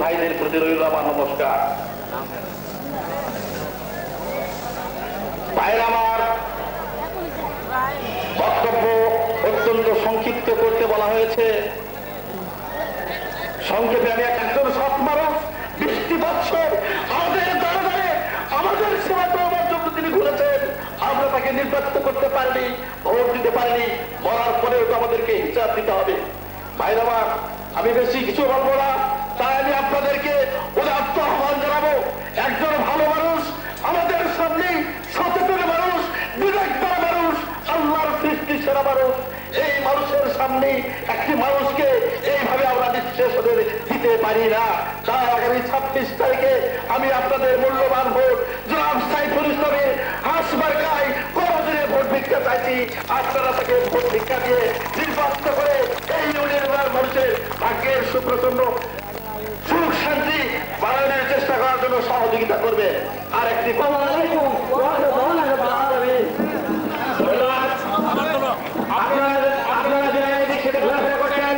ভাইদের প্রতি রইল আমার নমস্কার। ভাইয়ের আমার বক্তব্য অত্যন্ত সংক্ষিপ্ত করতে বলা হয়েছে। সংক্ষেপে আমি একজন সৎ মানুষ, 20 বছর আমাদের দরবারে আমাদের সেবা করবার জন্য তিনি ঘুরেছেন। আমরা তাকে নির্বাচিত করতে পারিনি, ভোট দিতে পারিনি, মরার পরেও তো আমাদেরকে হিসাব দিতে হবে। ভাইরা আমার, আমি বেশি কিছু বলবো না, তাই আমি আপনাদেরকে উদাত্ত আহ্বান জানাবো। একজন ভালো মানুষ, আমাদের সামনে সচেতন মানুষ, বিবেকবান মানুষ, আল্লাহর সৃষ্টি সেরা মানুষ, এই মানুষের সামনে একটি মানুষকে এইভাবে আমরা নিঃশেষ দিতে পারি না। তাই আগামী 26 তারিখে আমি আপনাদের মূল্যবান ভোট জনাব সাইফুল ইসলামের হাসমার্কায় করজোড়ে ভোট ভিক্ষা চাইছি। আপনারা তাকে ভোট ভিক্ষা দিয়ে নির্বাচিত করে এই ইউনিয়নের মানুষের ভাগ্যের সুপ্রসন্ন সুখ শান্তি বাড়ানোর চেষ্টা করার জন্য সহযোগিতা করবে। আর একটি আপনারা যারা এদিক সেটা ঘোরাফেরা করছেন,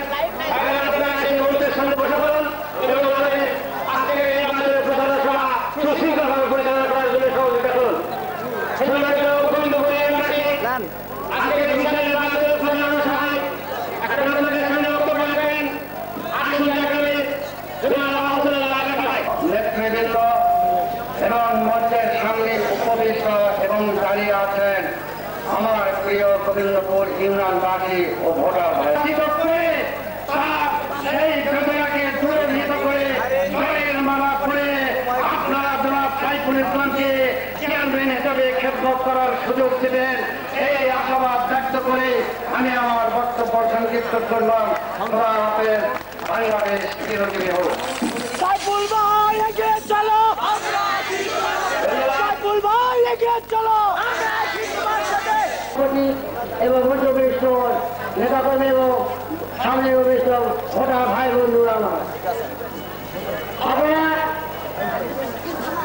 মুহূর্তের সামনে বসে পড়ুন এবং আজকের এই আমাদের প্রচার সভা সুশৃঙ্খলভাবে পরিচালনা করার জন্য সহযোগিতা করুন। আজকের বিচার নির্বাচনের প্রচার সভায় আপনাদের সামনে বক্তব্য রাখবেন নেতৃবৃন্দ এবং মঞ্চের সামনে উপবিষ্ট এবং দাঁড়িয়ে আছেন আমার প্রিয় গোবিন্দপুর ইউনিয়নবাসী ও ভোটার ভাই। সেই বেদনাকে দূরে নিত করে জয়ের মালা পড়ে আপনারা জনাব সাইফুল ইসলামকে চেয়ারম্যান হিসেবে খেদমত করার সুযোগ দিবেন, এই আশাবাদ ব্যক্ত করে আমি আমার বক্তব্য সংক্ষিপ্ত করলাম। বাংলাদেশ চিরজীবী হোক। সাইফুল ভাই এগিয়ে চলো, সাইফুল ভাই এগিয়ে চলো। এবং মধ্যবিষ্ট নেতাকর্মী এবং সামনে অভিষ্ট ভোটার ভাই বন্ধুরা আমার, আপনারা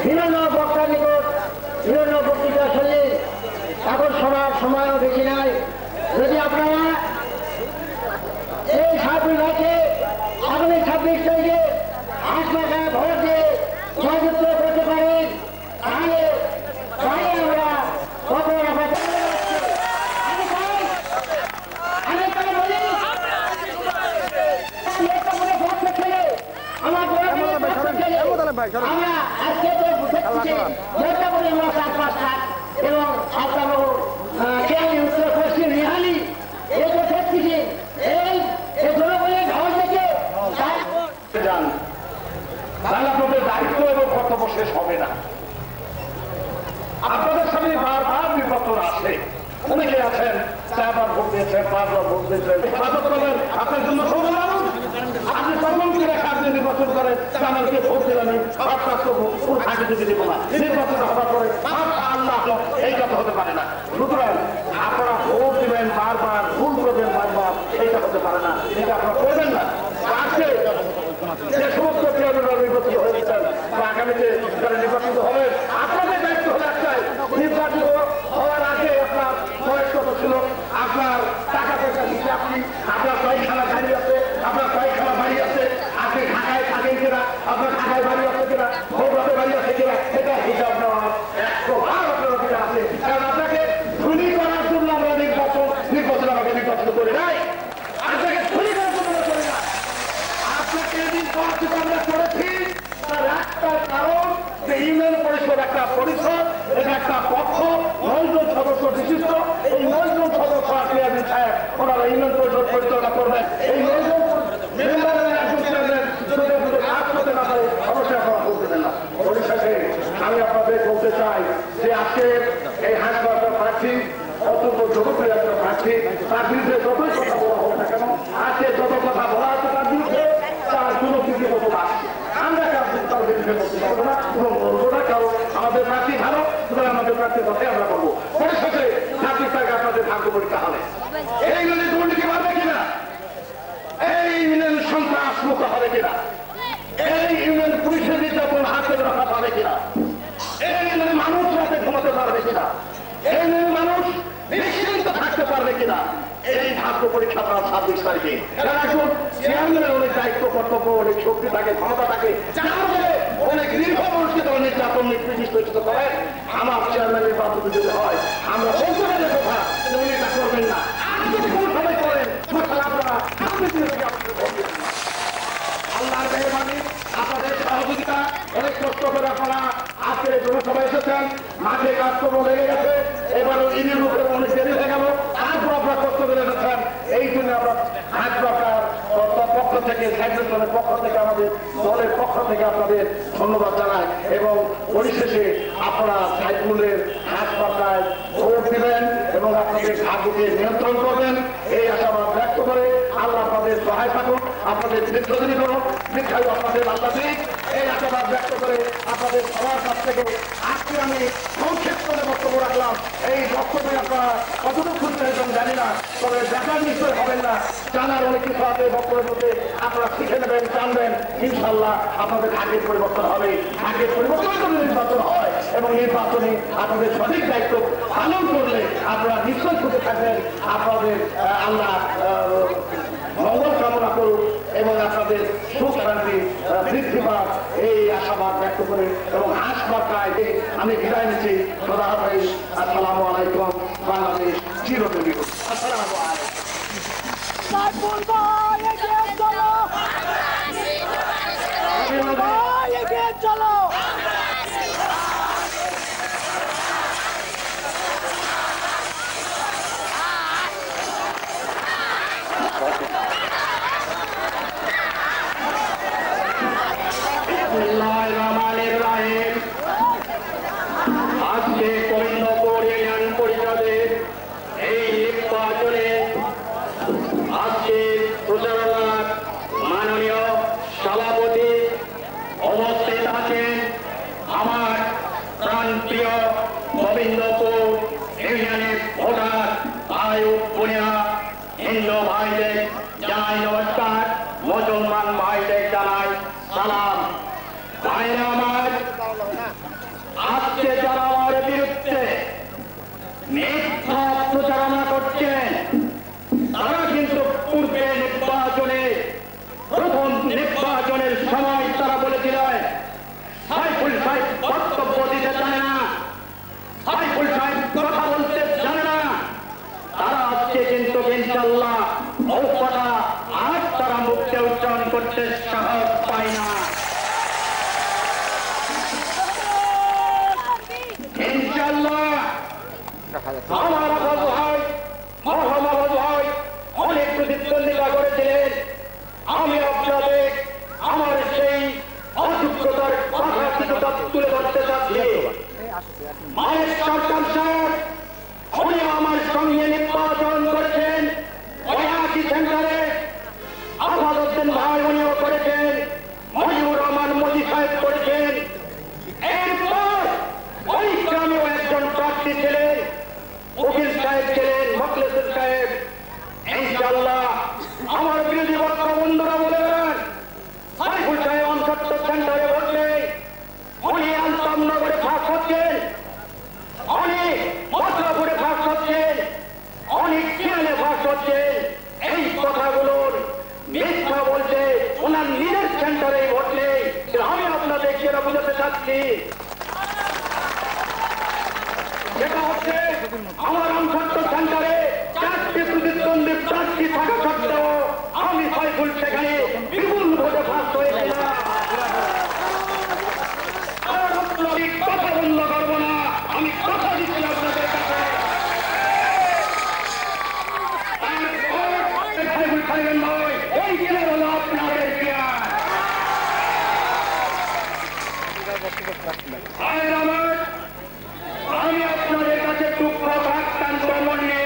বিভিন্ন বক্তার নিকট বিভিন্ন বক্তৃতা শুনলে এখন শোনার সময়ও বেশি নাই। যদি আপনারা এই সাইফুল ভাইকে আগামী 26 তারিখে হাসপাতালে ভোট দিয়ে জয়যুক্ত করতে পারেন, তাহলে আমরা কত আমরা আজকে এবং উত্তর পশ্চিম রিহালি এই জনগণের ঘর থেকে আপনাদের দায়িত্ব এবং কর্তব্য শেষ হবে না। আপনাদের সামনে বারবার নির্বাচন আসে, অনেকে আছেন 4 বার ভোট দিয়েছেন, 5 বার ভোট দিয়েছেন, আপনার জন্য সৌভাগ্য। আপনি সকলকে রেখে আপনি নির্বাচন করেন, আমাকে ভোট দিলেন আগে যদি দেবো না, নির্বাচন হওয়ার পরে আল্লাহ এই কথা হতে পারে না। সুতরাং আপনারা ভোট দিবেন বারবার, ভুল করবেন বারবার, এইটা হতে পারে না, এটা আপনারা করবেন না। আজকে যে সমস্ত চেয়ারম্যানরা নির্বাচিত হয়েছেন বা আগামীতে যারা নির্বাচিত হবেন, আপনাদের দায়িত্ব হলে একটাই, নির্বাচিত হওয়ার আগে আপনার বয়স কত ছিল, আপনার টাকা পয়সা দিচ্ছে, আপনার কয়েকখানা গাড়ি আছে, আপনার কয়েকখানা বাড়ি আছে, আপনি ঢাকায় থাকেন কিনা, আপনার ঢাকায় বাড়ি আছে কিনা, ভোটে বাড়ি আছে কিনা, এটা হিসাব নেওয়া 100 বার আপনার অধিকার আছে। কারণ আপনাকে ধনী করার জন্য আমরা নির্বাচন আমাকে নির্বাচন করি নাই, আপনাকে ধনী করার জন্য করি না। আপনাকে নির্বাচিত আমরা করেছি তার একটা কারণ যে ইউনিয়ন পরিষদ একটা পরিষদ, এটা একটা পক্ষ, 9 জন সদস্য বিশিষ্ট। এই 9 জন সদস্য চেয়ারম্যান সাহেব ওনারা ইউনিয়ন পরিষদ পরিচালনা করবেন। এই 9 জন মেম্বারের একজন চেয়ারম্যান যদি কাজ করতে না পারে অবশ্যই আপনারা বলতে দেন না। পরিশেষে আমি আপনাদের বলতে চাই যে আজকে এই হাসপাতাল প্রার্থী অত্যন্ত জনপ্রিয় একটা প্রার্থী, তার বিরুদ্ধে যতই কথা বলা হোক না কেন, আজকে যত কথা বলা হচ্ছে তার বিরুদ্ধে, তার জনপ্রিয় মতো আসছে। আমরা তার বিরুদ্ধে বলতে পারবো না এবং বলবো না, কারণ আমাদের প্রার্থী ভালো, সুতরাং আমাদের প্রার্থীর কথাই আমরা বলবো। পরিশেষে 26 তারিখে আপনাদের ভাগ্য পরীক্ষা হবে। এই ইউনিয়নে দুর্নীতি বাড়বে কিনা, এই ইউনিয়ন সন্ত্রাস মুক্ত হবে কিনা, এই ইউনিয়ন পুলিশের নির্যাতন হাতে রাখা পাবে কিনা, এই ইউনিয়নে মানুষ রাতে ঘুমাতে পারবে কিনা, এই ইউনিয়নের মানুষ নিশ্চিন্ত থাকতে পারবে কিনা, এই ভাগ্য পরীক্ষা আপনার 26 তারিখে। এখন চেয়ারম্যানের অনেক দায়িত্ব কর্তব্য, অনেক শক্তি থাকে, ক্ষমতা থাকে, অনেক দীর্ঘ মানুষকে তারা নির্যাতন নিষ্পেষিত করেন। আমার চেয়ারম্যান নির্বাচন যদি হয়, আমরা বলতে পারি কথা উনি এটা করবেন না। আর যদি কোনো সময় করেন আপনারা আল্লাহর মেহরবানি, আপনাদের সহযোগিতা, অনেক কষ্ট করে আপনারা আজকে জনসভা এসেছেন, মাঠে কাজকর্ম লেগে গেছে, এবারও ইনির উপরে অনেক দেরি হয়ে গেল, তারপর আপনারা কষ্ট করে এসেছেন। এই জন্য আমরা হাত সরকার পক্ষ থেকে, সাইকেলের পক্ষ থেকে, আমাদের দলের পক্ষ থেকে আপনাদের ধন্যবাদ জানাই। এবং পরিশেষে আপনারা সাইকেলের হাত সরকার ভোট দিবেন এবং আপনাদের ভাগ্যকে নিয়ন্ত্রণ করবেন, এই আশাবাদ ব্যক্ত করে আল্লাহ আপনাদের সহায় থাকুন, আপনাদের দীর্ঘদিনী করুন, দীর্ঘায়ু আপনাদের আল্লাহ দিক, এই আশাবাদ ব্যক্ত করে আপনাদের সবার কাছ থেকে আজকে আমি সংক্ষেপ করে বক্তব্য রাখলাম। এই বক্তব্যে আপনারা কতটুকু খুঁজতে হয়েছেন জানি না, তবে দেখার নিশ্চয় হবেন না, জানার অনেক কিছু আছে বক্তব্যের মধ্যে, আপনারা শিখে নেবেন, জানবেন, ইনশাল্লাহ আপনাদের আগের পরিবর্তন হবে, আগের পরিবর্তন করে নির্বাচন হয় এবং নির্বাচনে আপনাদের সঠিক দায়িত্ব পালন করলে আপনারা নিশ্চয় খুঁজে থাকবেন। আপনাদের আল্লাহ মঙ্গল কামনা করুন এবং আপনাদের সুখ শান্তি বৃদ্ধি পাক, এই আশাবাদ ব্যক্ত করে এবং হাসপাতায় আমি বিদায় নিচ্ছি। খোদা হাফেজ। আসসালামু আলাইকুম। বাংলাদেশ চিরদিন। আসসালামু আলাইকুম। সাইফুল ভাই এগিয়ে চলো, ভাই এগিয়ে চলো। আজকে করিমনগর ইউনিয়ন পরিষদের এই নির্বাচনে আজকে প্রচারণার মাননীয় সভাপতি উপস্থিত আছেন আমার প্রাণপ্রিয় গোবিন্দপুর ইউনিয়নের ভোটার ভাই ও বোনেরা, হিন্দু ভাইদের জানাই নমস্কার, মুসলমান ভাইদের জানাই সালাম। ভাইরা আমার, আজকে যারা আমার বিরুদ্ধে মিথ্যা প্রচারণা করছেন, তারা কিন্তু পূর্বে নির্বাচনে, প্রথম নির্বাচনের সময় তারা বলেছিলেন সাইফুল সাহেব বক্তব্য দিতে জানে না, সাইফুল সাহেব কথা বলতে জানে না। তারা আজকে কিন্তু ইনশাল্লাহ ও কথা আর তারা মুখে উচ্চারণ করতে সাহস পায় না। আমার আফাজ ভাই, মোহাম্মদ ভাই অনেক প্রতিদ্বন্দ্বিতা করেছিলেন। আমি আপনাদের আমার সেই অযোগ্যতার কথা কিছুটা তুলে ধরতে চাচ্ছি। মায়ের সরকার সাহেব উনি আমার সঙ্গে নির্বাচন করেছেন ওই একই সেন্টারে। আফাজ উদ্দিন ভাই উনিও করেছেন, মজিবুর রহমান মোদি সাহেব করেছেন। এরপর ওই গ্রামেও একজন প্রার্থী ছিলেন, উকিল সাহেব ছিলেন, মখলেসুর সাহেব। ইনশাআল্লাহ আমার বিরোধী বক্তা বন্ধুরা বলেন সাইফুল সাহেব অন্তত সেন্টারে ভোট নেই, উনি আলতামনগরে ফাঁস হচ্ছেন, উনি মথুরাপুরে ফাঁস হচ্ছেন, উনি কিরানে ফাঁস হচ্ছেন। এই কথাগুলোর মিথ্যা বলছে, ওনার নিজের সেন্টারে ভোট নেই। আমি আপনাদের সেটা বুঝাতে চাচ্ছি, যেটা হচ্ছে আমার অন্তত সেন্টারে 4টি প্রতিদ্বন্দ্বী প্রার্থী থাকা সত্ত্বেও আমি সাইফুল সেখানে বিপুল ভোটে ফাঁস হয়েছিলাম। কথা বন্ধ করবো না, আমি কথা দিচ্ছি আপনাদের কাছে। সাইফুল সাহেবের নয়, এই কেনার হলো আপনাদের কেয়ার। আমি আপনাদের কাছে দুঃখ ভাক্রান্ত মনে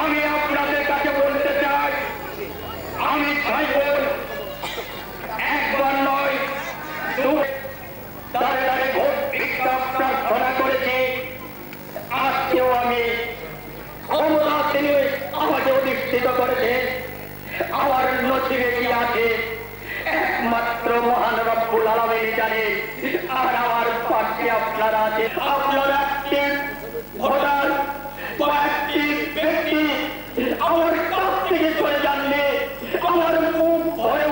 আমি আপনাদের কাছে বলতে চাই, আমি সাইফুল একবার নয় দাঁড়ে ভোট ভিক্ষা প্রার্থনা করেছি। আজকেও আমি ক্ষমতা তিনি আমাকে অধিষ্ঠিত করেছেন। আমার নসিবে কি আছে একমাত্র মহান রব্বুল আলামিন জানে। আর আমার পাশে আপনারা আছে, আপনারা একটি ভোটার বা একটি ব্যক্তি আমার কাছ থেকে চলে জানলে আমার মুখ ভরে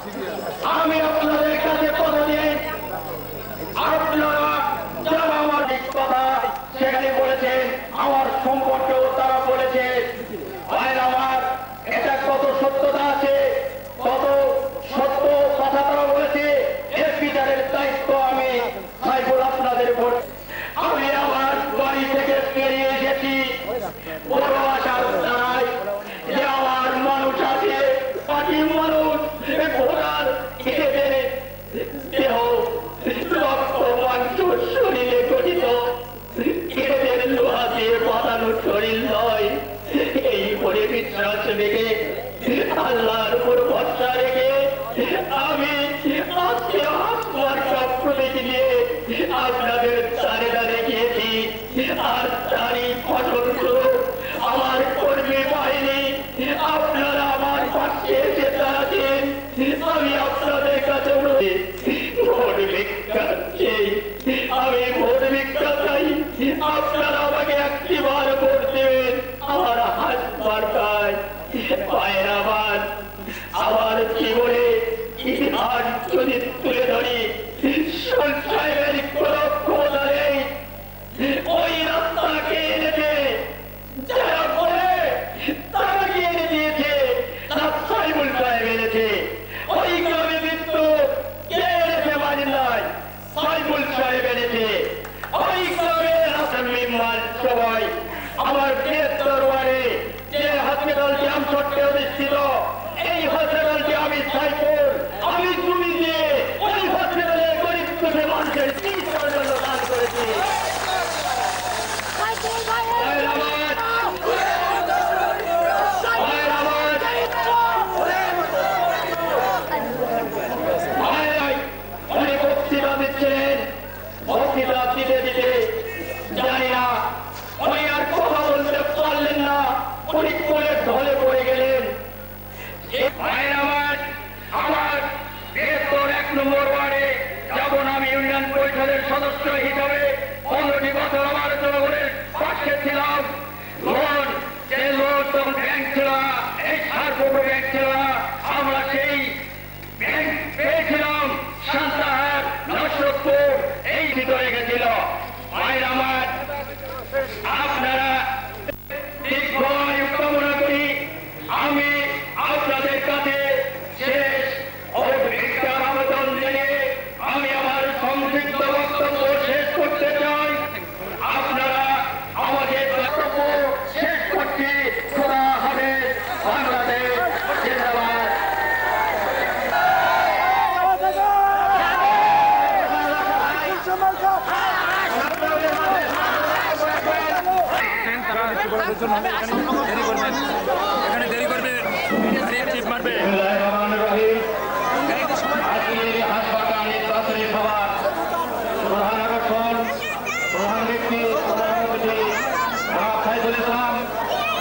আমি আপনাদের কাছে কথা দিই, আপনারা যারা আমার কথা সেখানে বলেছেন, আমার সম্পর্কেও তারা বলেছে, আমার এটা কত সত্যতা আছে, কত সত্য কথা তারা বলেছে, এর বিচারের দায়িত্ব আমি সাইফুল আপনাদের উপর। আমি আমার বাড়ি থেকে বেরিয়ে এসেছি বড় আশার দ্বারাই যে আমার মানুষ আছে, পার্টির মানুষ ভোটার হিসেবে দেহ রক্ত মাংস শরীরে গঠিত, এদের লোহা দিয়ে বাঁধানো শরীর নয়। এই করে বিশ্বাস রেখে আল্লাহর উপর ভরসা রেখে আমি আজকে আসবার সব প্রতীক নিয়ে আপনাদের দাঁড়ে দাঁড়ে গিয়েছি। আর তারই ফসল আমার কর্মী বাহিনী, আপনারা আমার পাশে এসে দাঁড়াচ্ছেন। আমি আপনাদের কাছে ভোট ভিক্ষা চাই, আমি ভোট ভিক্ষা চাই। আপনারা আমাকে একটিবার ভোট দেবেন আমার হাত মার্কায়। পায়রাবাদ আমার জীবনে ইতিহাস যদি তুলে ধরি, সাহেবের কোন ক্ষমতা নেই। ওই রাস্তাকে এনেছে যারা বলে তারা কি এনে দিয়েছে, সাইফুল সাহেব এনেছে। ওই গ্রামে মৃত্যু কে এনেছে বাজিন্দায়, সাইফুল সাহেব এনেছে। ওই গ্রামের হাসান মিম্মার সবাই আমার দরবারে যে হসপিটালটি আমচট্টে অধিষ্ঠিত, এই হসপিটালটি আমি সাইফুল আমি জমি দিয়ে ওই হসপিটালে গরিব দুঃখী মানুষের চিকিৎসার জন্য দান করেছি। অনেক বক্তৃতা দিচ্ছিলেন, বক্তৃতা দিতে দিতে জানি না উনি আর কথা বলতে পারলেন না, উনি কোলে ঢলে পড়ে গেলেন। আমার 1 নম্বর ওয়ার্ডে যখন আমি ইউনিয়ন পরিষদের সদস্য হিসাবে 15টি বছর আমার জনগণের পাশে ছিলাম, লোন যে লোন তখন ব্যাংক ছিল না, এই সার্বভৌম ব্যাংক ছিল না, আমরা সেই ব্যাংক পেয়েছিলাম সান্তাহার, নসরতপুর এই ভিতরে গেছিল। ভাইরা আমার, আপনারা দীর্ঘায়ু কামনা করি। আমি আপনাদের কাছে শেষ ভিক্ষার আবেদন জানিয়ে আমি আমার সংক্ষিপ্ত বক্তব্য শেষ করতে চাই। আপনারা আমাদের বক্তব্য শেষ করছি। খোদা হাফেজ, বাংলাদেশ জিন্দাবাদ। দেরি করবে মারবে। হাসপাতাল নির্বাচনী সভা প্রধান আকর্ষণ, প্রধান ব্যক্তি প্রধানমন্ত্রী সাইফুল ইসলাম,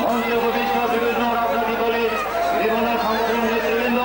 মন্ত্রী উপবিষ্ট বিভিন্ন রাজনৈতিক দলের বিভিন্ন সংগঠনের নেতৃবৃন্দ,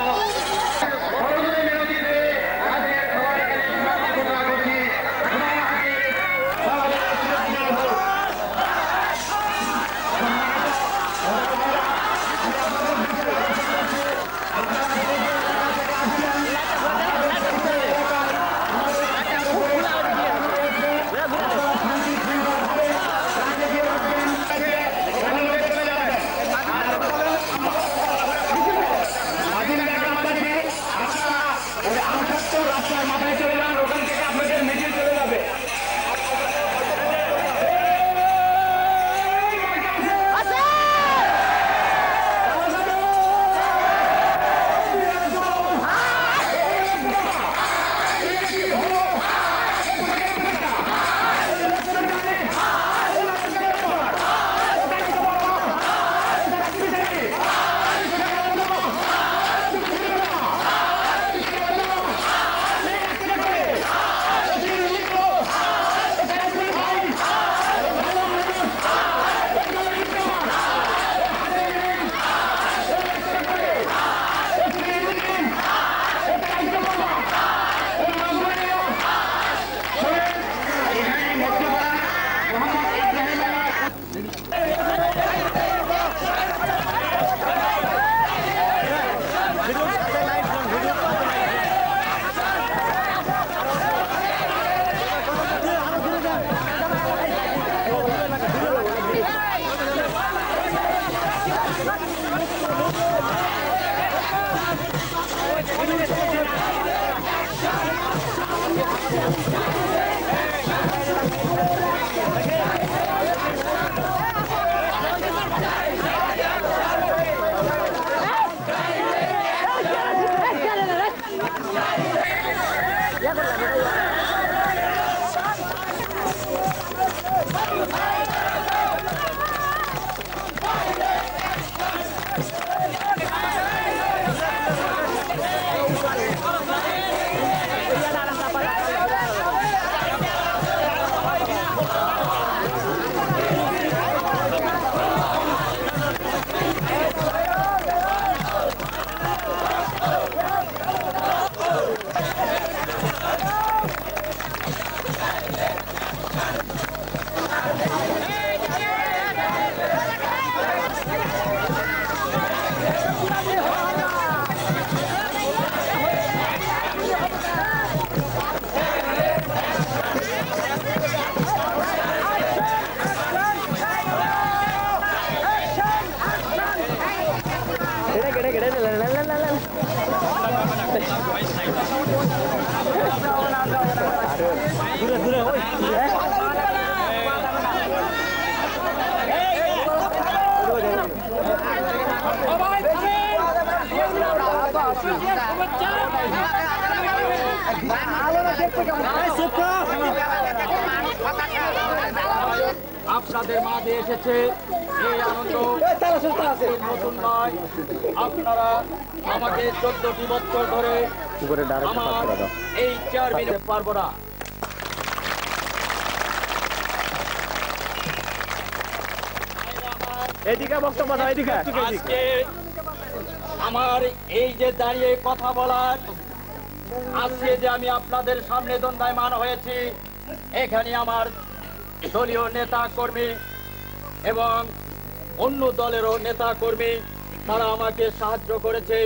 আপনাদের মাঝে এসেছে এই আনন্দ নতুন নয়। আপনারা আমাকে 14টি বছর ধরে আমার এই চেয়ারম্যান পারবো না। এদিকে বক্তব্য দাও, এদিকে আজকে আমার এই যে দাঁড়িয়ে কথা বলার, আজকে যে আমি আপনাদের সামনে দণ্ডায়মান হয়েছি, এখানে আমার দলীয় নেতা কর্মী এবং অন্য দলেরও নেতা কর্মী তারা আমাকে সাহায্য করেছে।